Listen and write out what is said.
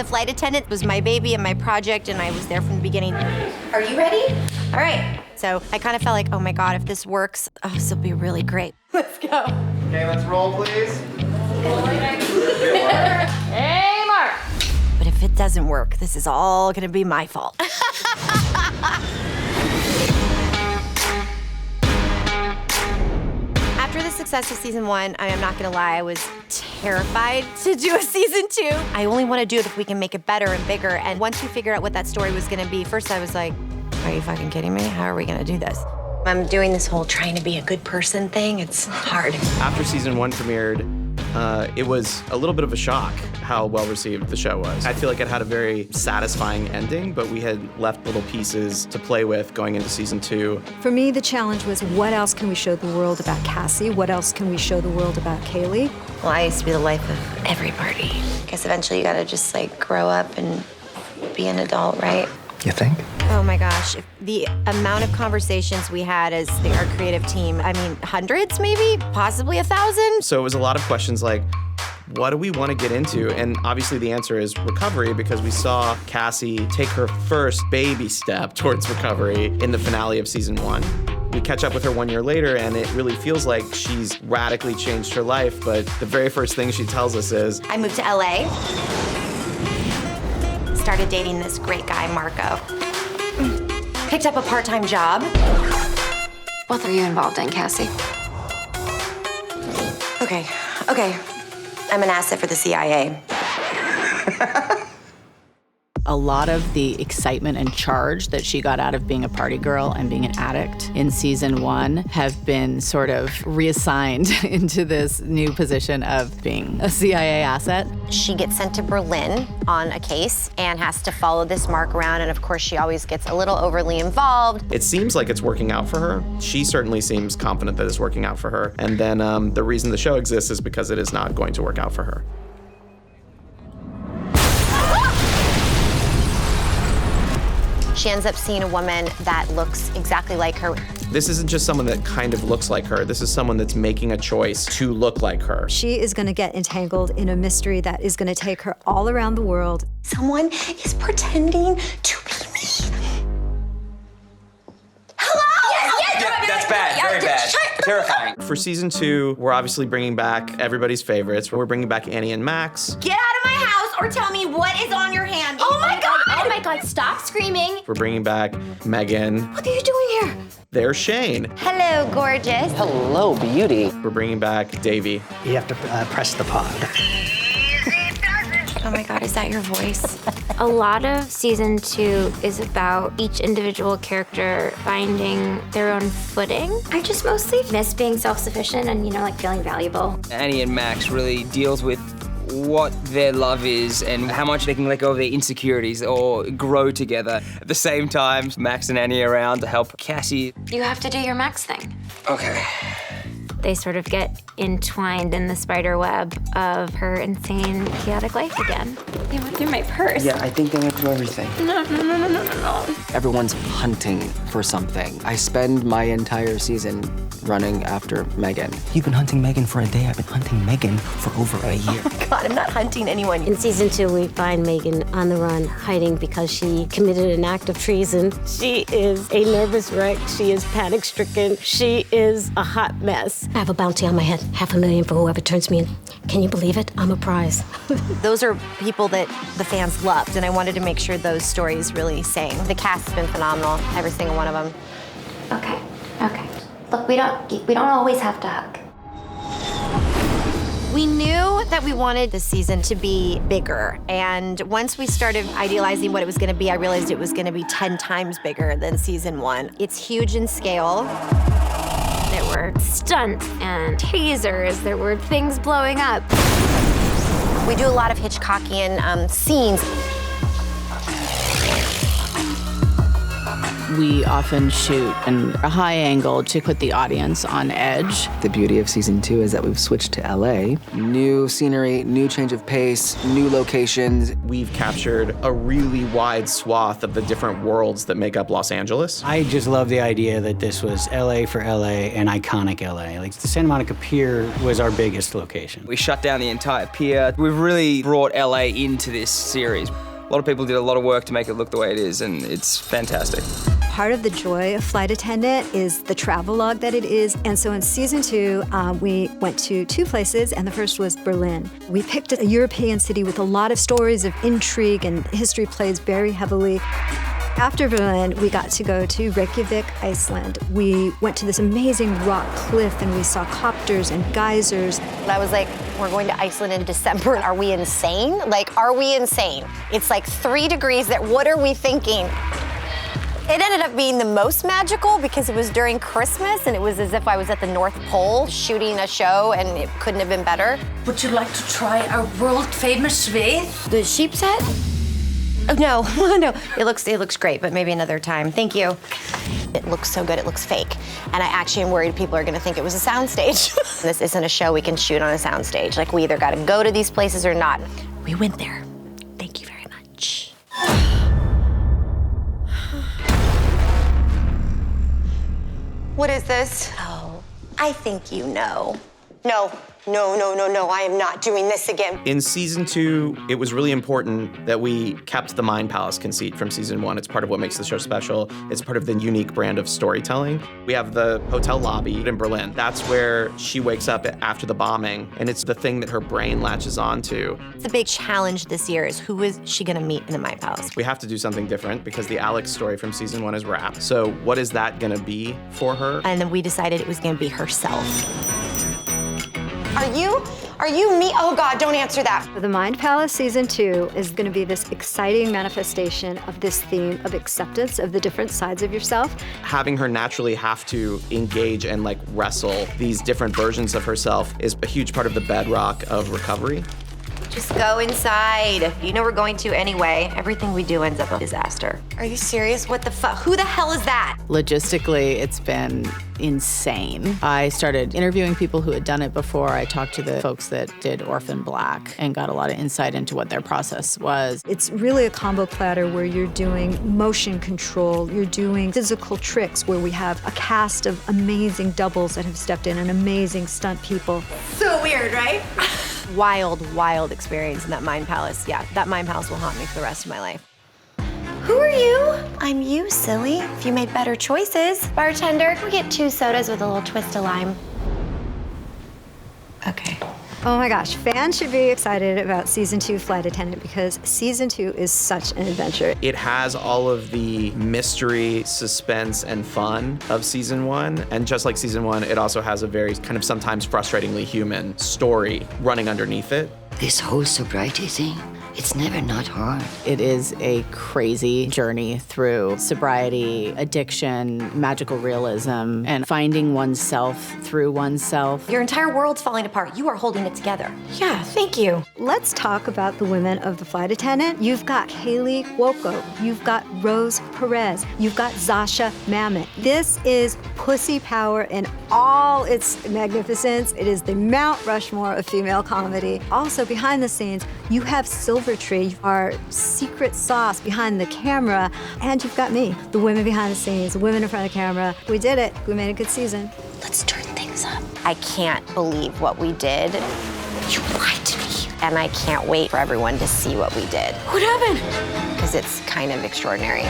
The flight attendant was my baby and my project, and I was there from the beginning. Are you ready? All right. So I kind of felt like, oh my God, if this works, oh, this will be really great. Let's go. Okay, let's roll, please. Hey, Mark. But if it doesn't work, this is all gonna be my fault. After the success of season 1, I'm not gonna lie, I was terrified to do a season 2. I only wanna do it if we can make it better and bigger. And once we figured out what that story was gonna be, first I was like, are you fucking kidding me? How are we gonna do this? I'm doing this whole trying to be a good person thing. It's hard. After season 1 premiered, it was a little bit of a shock how well received the show was. I feel like it had a very satisfying ending, but we had left little pieces to play with going into season 2. For me, the challenge was what else can we show the world about Cassie? What else can we show the world about Kaylee? Well, I used to be the life of every party. I guess eventually you gotta just like grow up and be an adult, right? You think? Oh my gosh, the amount of conversations we had as our creative team, I mean, hundreds maybe, possibly 1,000. So it was a lot of questions like, what do we want to get into? And obviously the answer is recovery, because we saw Cassie take her first baby step towards recovery in the finale of season 1. We catch up with her 1 year later, and it really feels like she's radically changed her life, but the very first thing she tells us is, I moved to LA, started dating this great guy, Marco. Picked up a part-time job. What are you involved in, Cassie? Okay. I'm an asset for the CIA. A lot of the excitement and charge that she got out of being a party girl and being an addict in season 1 have been sort of reassigned into this new position of being a CIA asset. She gets sent to Berlin on a case and has to follow this Mark around, and of course she always gets a little overly involved. it seems like it's working out for her. She certainly seems confident that it's working out for her. And then the reason the show exists is because it is not going to work out for her. She ends up seeing a woman that looks exactly like her. This isn't just someone that kind of looks like her. This is someone that's making a choice to look like her. She is going to get entangled in a mystery that is going to take her all around the world. Someone is pretending to be me. Hello? Yes, Yeah, that's bad, very bad, terrifying. For season 2, we're obviously bringing back everybody's favorites. We're bringing back Annie and Max. Get out of my house or tell me what is on your hand. Oh my God! Oh my God, stop screaming. We're bringing back Megan. What are you doing here? There's Shane. Hello, gorgeous. Hello, beauty. We're bringing back Davy. You have to press the pod. Oh my God, is that your voice? A lot of season 2 is about each individual character finding their own footing. I just mostly miss being self-sufficient and, like feeling valuable. Annie and Max really deals with what their love is and how much they can let go of their insecurities or grow together. At the same time, Max and Annie are around to help Cassie. You have to do your Max thing. Okay. They sort of get entwined in the spider web of her insane, chaotic life again. They went through my purse. Yeah, I think they went through everything. No. Everyone's hunting for something. I spend my entire season running after Megan. You've been hunting Megan for a day. I've been hunting Megan for over a year. Oh my God, I'm not hunting anyone. In season 2, we find Megan on the run, hiding because she committed an act of treason. She is a nervous wreck. She is panic-stricken. She is a hot mess. I have a bounty on my head, $500,000 for whoever turns me in. Can you believe it? I'm a prize. Those are people that the fans loved, and I wanted to make sure those stories really sang. The cast has been phenomenal, every single one of them. Okay. Look, we don't always have to hug. We knew that we wanted this season to be bigger, and once we started idealizing what it was gonna be, I realized it was gonna be 10 times bigger than season 1. It's huge in scale. There were stunts and tasers. There were things blowing up. We do a lot of Hitchcockian scenes. We often shoot in a high angle to put the audience on edge. The beauty of season 2 is that we've switched to LA. New scenery, new change of pace, new locations. We've captured a really wide swath of the different worlds that make up Los Angeles. I just love the idea that this was LA for LA and iconic LA. Like the Santa Monica Pier was our biggest location. We shut down the entire pier. We've really brought LA into this series. A lot of people did a lot of work to make it look the way it is, and it's fantastic. Part of the joy of Flight Attendant is the travelogue that it is. And so in season 2, we went to 2 places, and the first was Berlin. We picked a European city with a lot of stories of intrigue, and history plays very heavily. After Berlin, we got to go to Reykjavik, Iceland. We went to this amazing rock cliff, and we saw copters and geysers. I was like, we're going to Iceland in December. Are we insane? Like, are we insane? It's like 3 degrees there. What are we thinking? It ended up being the most magical because it was during Christmas, and it was as if I was at the North Pole shooting a show, and it couldn't have been better. Would you like to try our world-famous Sveth? The sheep's head? Oh, no, no. It looks great, but maybe another time. Thank you. It looks so good, it looks fake. And I actually am worried people are gonna think it was a soundstage. This isn't a show we can shoot on a soundstage. Like, we either gotta go to these places or not. We went there. Thank you very much. What is this? Oh, I think you know. No, I am not doing this again. In season 2, it was really important that we kept the Mind Palace conceit from season 1. It's part of what makes the show special. It's part of the unique brand of storytelling. We have the hotel lobby in Berlin. That's where she wakes up after the bombing, and it's the thing that her brain latches onto. The big challenge this year is who is she gonna meet in the Mind Palace? We have to do something different because the Alex story from season 1 is wrapped. So what is that gonna be for her? And then we decided it was gonna be herself. Are you me? Oh God, don't answer that. The Mind Palace season 2 is going to be this exciting manifestation of this theme of acceptance of the different sides of yourself. Having her naturally have to engage and like wrestle these different versions of herself is a huge part of the bedrock of recovery. Just go inside. You know we're going to anyway. Everything we do ends up a disaster. Are you serious? What the fuck? Who the hell is that? Logistically, it's been insane. I started interviewing people who had done it before. I talked to the folks that did Orphan Black and got a lot of insight into what their process was. It's really a combo platter where you're doing motion control, you're doing physical tricks where we have a cast of amazing doubles that have stepped in and amazing stunt people. So weird, right? Wild experience in that Mind Palace. Yeah, that Mind Palace will haunt me for the rest of my life. Who are you? I'm you, silly. If you made better choices. Bartender, can we get 2 sodas with a little twist of lime? Okay. Oh my gosh, fans should be excited about season 2 Flight Attendant because season 2 is such an adventure. It has all of the mystery, suspense, and fun of season 1. And just like season 1, it also has a very kind of sometimes frustratingly human story running underneath it. This whole sobriety thing, it's never not hard. It is a crazy journey through sobriety, addiction, magical realism, and finding oneself through oneself. Your entire world's falling apart. You are holding it together. Yeah, thank you. Let's talk about the women of the Flight Attendant. You've got Kaylee Cuoco. You've got Rose Perez. You've got Zasha Mamet. This is pussy power in all its magnificence. It is the Mount Rushmore of female comedy. Also, behind the scenes, you have Silvertree, our secret sauce behind the camera, and you've got me, the women behind the scenes, the women in front of the camera. We did it. We made a good season. Let's turn things up. I can't believe what we did. You lied to me. And I can't wait for everyone to see what we did. What happened? Because it's kind of extraordinary.